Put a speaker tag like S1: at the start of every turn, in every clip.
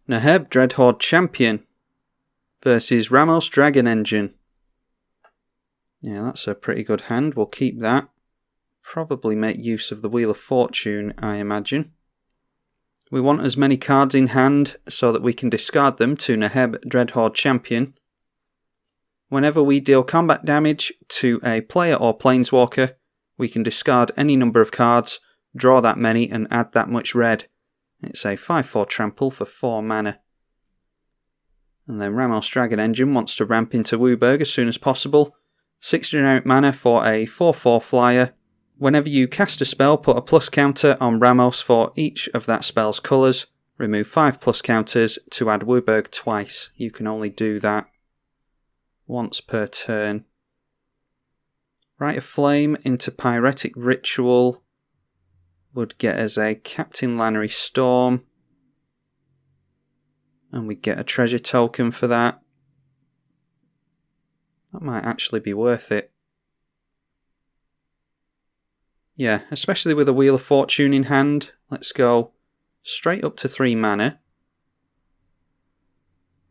S1: Neheb Dreadhorde Champion versus Ramos Dragon Engine. Yeah, that's a pretty good hand. We'll keep that. Probably make use of the Wheel of Fortune, I imagine. We want as many cards in hand so that we can discard them to Neheb Dreadhorde Champion. Whenever we deal combat damage to a player or planeswalker, we can discard any number of cards, draw that many, and add that much red. It's a 5/4 trample for 4 mana. And then Ramos Dragon Engine wants to ramp into Wooburg as soon as possible. 6 generic mana for a 4/4 flyer. Whenever you cast a spell, put a plus counter on Ramos for each of that spell's colours. Remove 5 plus counters to add Wooburg twice. You can only do that once per turn. Rite of Flame into Pyretic Ritual would get us a Captain Lannery Storm. And we get a treasure token for that. That might actually be worth it. Yeah, especially with a Wheel of Fortune in hand. Let's go straight up to 3 mana.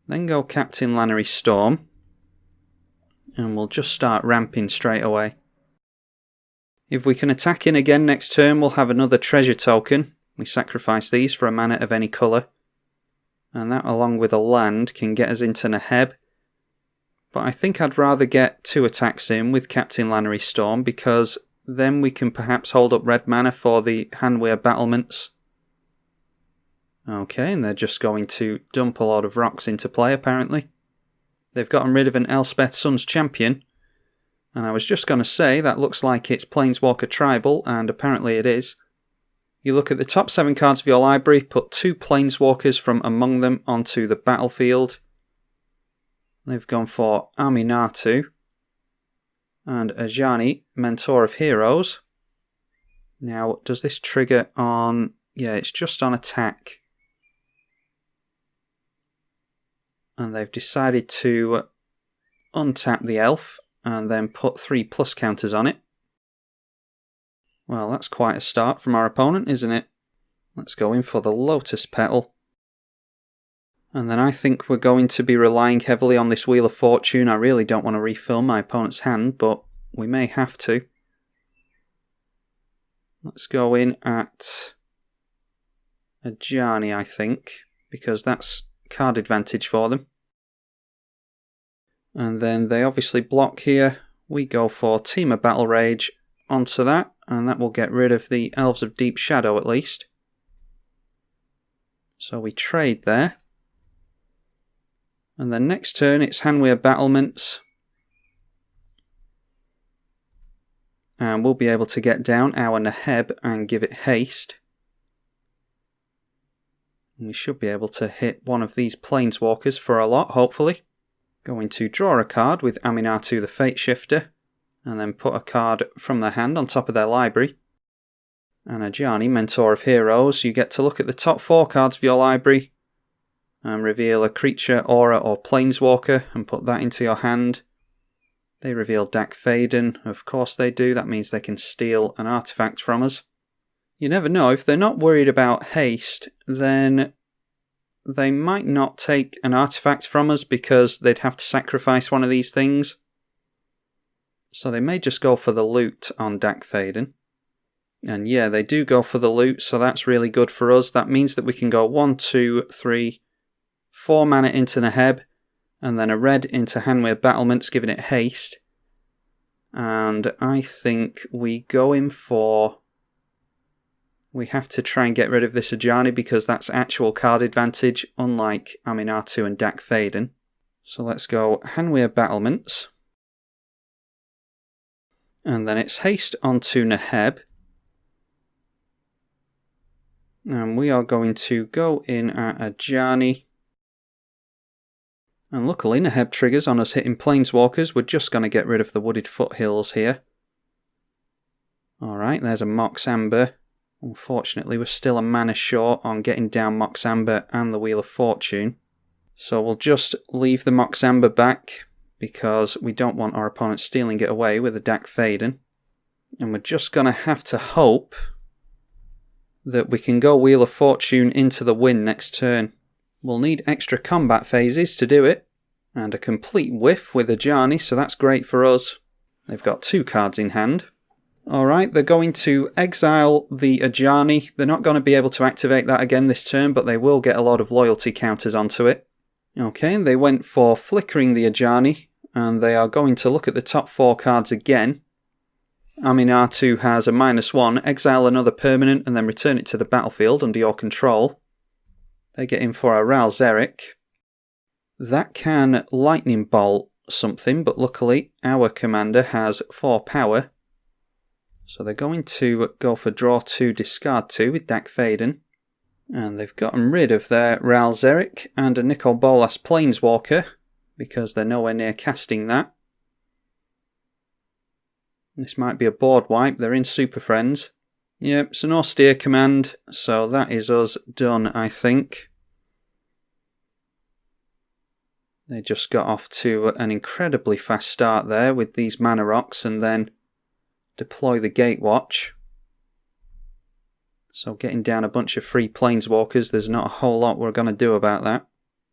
S1: Then go Captain Lannery Storm. And we'll just start ramping straight away. If we can attack in again next turn, we'll have another treasure token. We sacrifice these for a mana of any colour. And that, along with a land, can get us into Neheb. But I think I'd rather get 2 attacks in with Captain Lannery Storm, because then we can perhaps hold up red mana for the Hanweir battlements. Okay, and they're just going to dump a lot of rocks into play, apparently. They've gotten rid of an Elspeth Sun's Champion. And I was just going to say, that looks like it's Planeswalker Tribal, and apparently it is. You look at the top 7 cards of your library, put 2 Planeswalkers from among them onto the battlefield. They've gone for Aminatu and Ajani, Mentor of Heroes. Now, does this trigger on... Yeah, it's just on attack. And they've decided to untap the elf and then put 3 plus counters on it. Well, that's quite a start from our opponent, isn't it? Let's go in for the Lotus Petal. And then I think we're going to be relying heavily on this Wheel of Fortune. I really don't want to refill my opponent's hand, but we may have to. Let's go in at Ajani, I think, because that's card advantage for them. And then they obviously block here. We go for Temur Battle Rage onto that, and that will get rid of the Elves of Deep Shadow at least. So we trade there. And then next turn it's Hanweir Battlements. And we'll be able to get down our Neheb and give it haste. And we should be able to hit one of these Planeswalkers for a lot, hopefully. Going to draw a card with Aminatu the Fate Shifter. And then put a card from their hand on top of their library. And Ajani, Mentor of Heroes. You get to look at the top 4 cards of your library and reveal a creature, aura, or planeswalker and put that into your hand. They reveal Dak Faden. Of course they do. That means they can steal an artifact from us. You never know. If they're not worried about haste, then they might not take an artifact from us because they'd have to sacrifice one of these things. So they may just go for the loot on Dak Faden. And yeah, they do go for the loot, so that's really good for us. That means that we can go 1, 2, 3, 4 mana into Neheb, and then a red into Hanweir Battlements, giving it haste. And I think we go in for... We have to try and get rid of this Ajani because that's actual card advantage, unlike Aminatu and Dak Faden. So let's go Hanweir Battlements. And then it's haste onto Neheb. And we are going to go in at Ajani. And luckily Neheb triggers on us hitting Planeswalkers. We're just going to get rid of the Wooded Foothills here. Alright, there's a Mox Amber. Unfortunately, we're still a mana short on getting down Mox Amber and the Wheel of Fortune. So we'll just leave the Mox Amber back because we don't want our opponent stealing it away with a Dak Faden. And we're just going to have to hope that we can go Wheel of Fortune into the win next turn. We'll need extra combat phases to do it, and a complete whiff with Ajani, so that's great for us. They've got 2 cards in hand. Alright, they're going to exile the Ajani. They're not going to be able to activate that again this turn, but they will get a lot of loyalty counters onto it. Okay, they went for flickering the Ajani, and they are going to look at the top 4 cards again. Aminatu has a -1, exile another permanent, and then return it to the battlefield under your control. They get in for a Ralzeric. That can lightning bolt something, but luckily our commander has 4 power. So they're going to go for draw 2, discard 2 with Dak Faden. And they've gotten rid of their Ralzeric and a Nicol Bolas Planeswalker, because they're nowhere near casting that. This might be a board wipe, they're in Super Friends. Yep, it's an austere command, so that is us done, I think. They just got off to an incredibly fast start there with these mana rocks and then deploy the Gatewatch. So getting down a bunch of free Planeswalkers, there's not a whole lot we're going to do about that.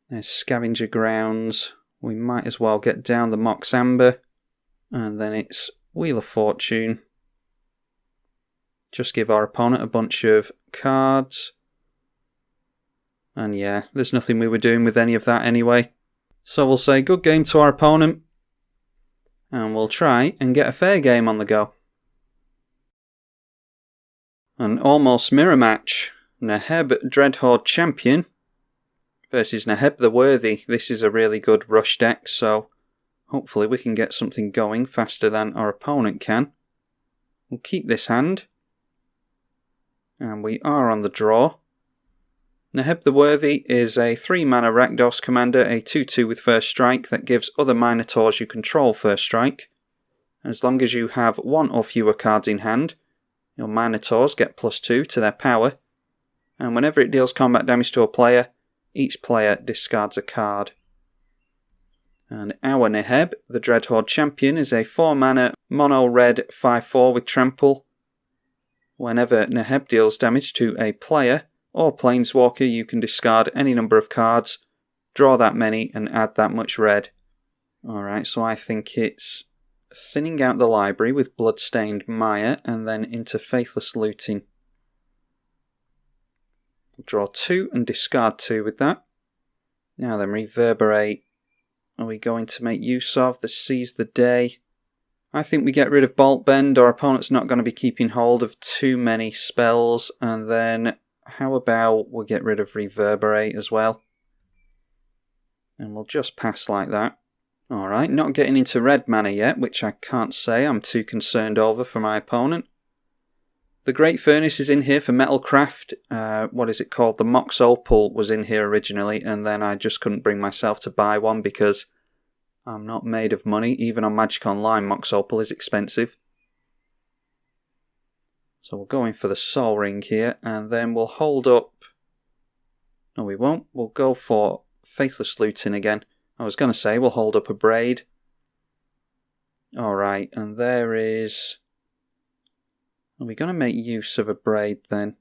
S1: There's Scavenger Grounds. We might as well get down the Mox Amber. And then it's Wheel of Fortune. Just give our opponent a bunch of cards. And yeah, there's nothing we were doing with any of that anyway. So we'll say good game to our opponent. And we'll try and get a fair game on the go. An almost mirror match. Neheb Dreadhorde Champion versus Neheb the Worthy. This is a really good rush deck, so hopefully we can get something going faster than our opponent can. We'll keep this hand. And we are on the draw. Neheb the Worthy is a 3-mana Rakdos commander, a 2/2 with first strike that gives other Minotaurs you control first strike. As long as you have 1 or fewer cards in hand, your Minotaurs get +2 to their power, and whenever it deals combat damage to a player, each player discards a card. And our Neheb, the Dreadhorde Champion, is a 4-mana mono-red 5/4 with trample. Whenever Neheb deals damage to a player or Planeswalker, you can discard any number of cards, draw that many, and add that much red. Alright, so I think it's thinning out the library with Bloodstained Mire and then into Faithless Looting. Draw 2 and discard 2 with that. Now then, Reverberate. Are we going to make use of the Seize the Day? I think we get rid of Bolt Bend. Our opponent's not going to be keeping hold of too many spells. And then how about we'll get rid of Reverberate as well? And we'll just pass like that. Alright, not getting into red mana yet, which I can't say I'm too concerned over for my opponent. The Great Furnace is in here for Metalcraft. What is it called? The Mox Opal was in here originally, and then I just couldn't bring myself to buy one because I'm not made of money. Even on Magic Online, Mox Opal is expensive. So we'll go in for the Soul Ring here, and then we'll hold up... No, we won't. We'll go for Faithless Looting again. I was going to say we'll hold up a Braid. Alright, and there is... Are we going to make use of a Braid then?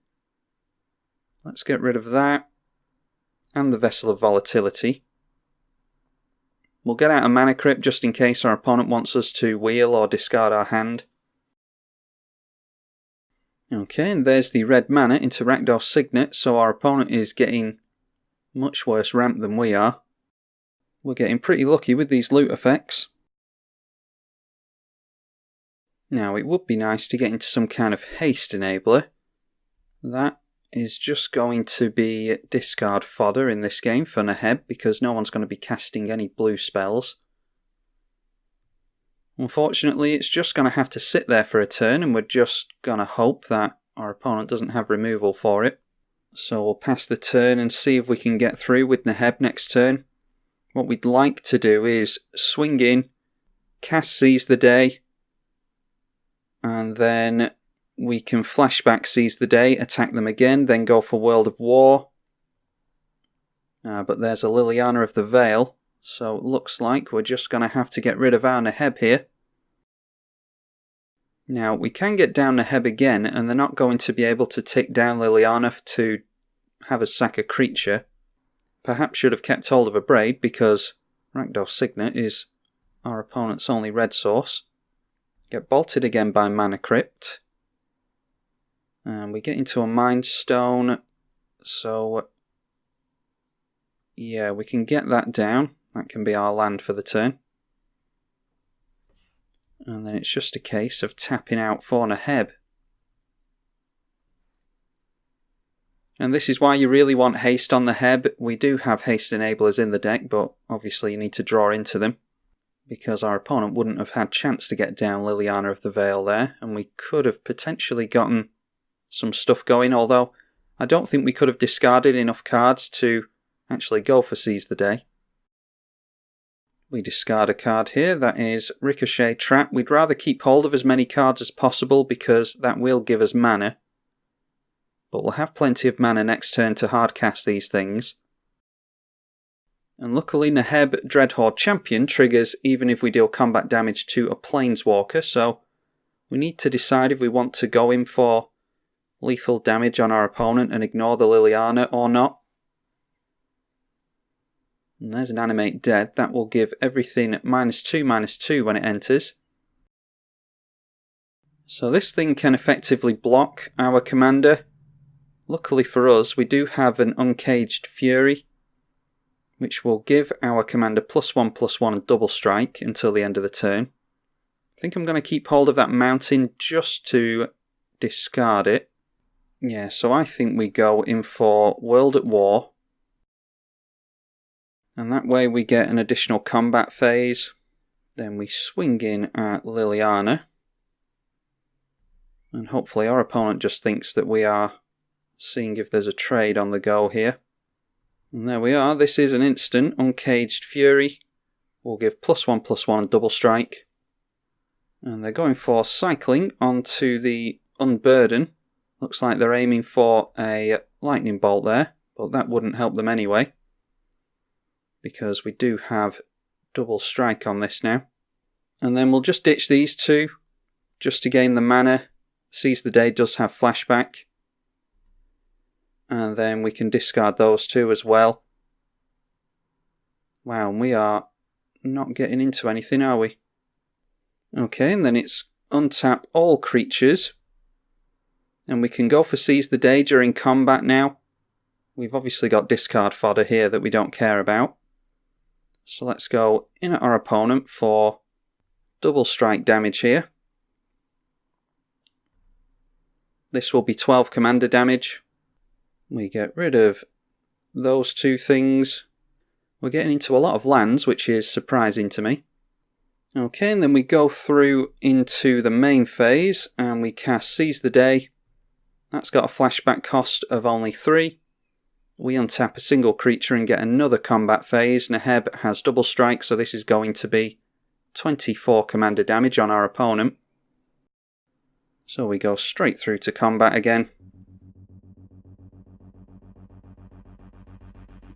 S1: Let's get rid of that. And the Vessel of Volatility. We'll get out a Mana Crypt just in case our opponent wants us to wheel or discard our hand. Okay, and there's the red mana into Rakdos Signet, so our opponent is getting much worse ramp than we are. We're getting pretty lucky with these loot effects. Now, it would be nice to get into some kind of haste enabler. That is just going to be discard fodder in this game for Neheb, because no one's going to be casting any blue spells. Unfortunately, it's just going to have to sit there for a turn, and we're just going to hope that our opponent doesn't have removal for it. So we'll pass the turn and see if we can get through with Neheb next turn. What we'd like to do is swing in, cast Seize the Day, and then we can flashback Seize the Day, attack them again, then go for World of War. But there's a Liliana of the Veil, so it looks like we're just going to have to get rid of our Neheb here. Now, we can get down Neheb again, and they're not going to be able to tick down Liliana to have us sack a creature. Perhaps should have kept hold of a Braid because Rakdos Signet is our opponent's only red source. Get bolted again by Mana Crypt. And we get into a Mind Stone. So, yeah, we can get that down. That can be our land for the turn. And then it's just a case of tapping out for Neheb. And this is why you really want haste on Neheb. We do have haste enablers in the deck, but obviously you need to draw into them, because our opponent wouldn't have had chance to get down Liliana of the Veil there, and we could have potentially gotten some stuff going, although I don't think we could have discarded enough cards to actually go for Seize the Day. We discard a card here, that is Ricochet Trap. We'd rather keep hold of as many cards as possible because that will give us mana. But we'll have plenty of mana next turn to hardcast these things. And luckily Neheb Dreadhorde Champion triggers even if we deal combat damage to a Planeswalker, so we need to decide if we want to go in for lethal damage on our opponent and ignore the Liliana or not. And there's an Animate Dead. That will give everything -2/-2 when it enters. So this thing can effectively block our commander. Luckily for us, we do have an Uncaged Fury, which will give our commander +1/+1 and double strike until the end of the turn. I think I'm going to keep hold of that mountain just to discard it. Yeah, so I think we go in for World at War. And that way we get an additional combat phase. Then we swing in at Liliana. And hopefully our opponent just thinks that we are seeing if there's a trade on the go here. And there we are. This is an instant Uncaged Fury. We'll give +1/+1 and double strike. And they're going for cycling onto the Unburden. Looks like they're aiming for a lightning bolt there, but that wouldn't help them anyway, because we do have double strike on this now. And then we'll just ditch these two just to gain the mana. Seize the Day does have flashback. And then we can discard those two as well. Wow, and we are not getting into anything, are we? Okay, and then it's untap all creatures. And we can go for Seize the Day during combat now. We've obviously got discard fodder here that we don't care about. So let's go in at our opponent for double strike damage here. This will be 12 commander damage. We get rid of those two things. We're getting into a lot of lands, which is surprising to me. Okay, and then we go through into the main phase and we cast Seize the Day. That's got a flashback cost of only 3. We untap a single creature and get another combat phase. Neheb has double strike, so this is going to be 24 commander damage on our opponent. So we go straight through to combat again.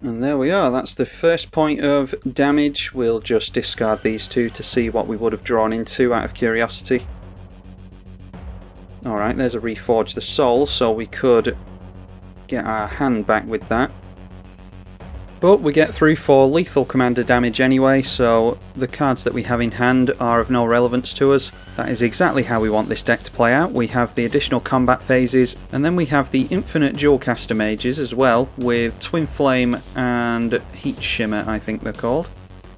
S1: And there we are, that's the first point of damage. We'll just discard these two to see what we would have drawn into out of curiosity. Alright, there's a Reforge the Soul, so we could get our hand back with that. But we get through for lethal commander damage anyway, so the cards that we have in hand are of no relevance to us. That is exactly how we want this deck to play out. We have the additional combat phases, and then we have the infinite dual-caster mages as well, with Twin Flame and Heat Shimmer, I think they're called.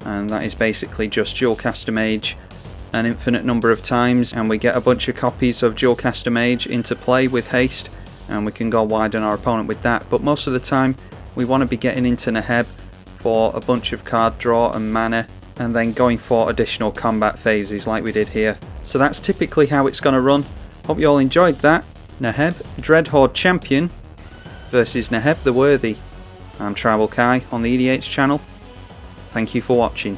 S1: And that is basically just dual-caster mage an infinite number of times, and we get a bunch of copies of dual-caster mage into play with haste, and we can go wide on our opponent with that. But most of the time, we want to be getting into Neheb for a bunch of card draw and mana, and then going for additional combat phases like we did here. So that's typically how it's going to run. Hope you all enjoyed that. Neheb Dreadhorde Champion versus Neheb the Worthy. I'm tribalkai on the EDH channel. Thank you for watching.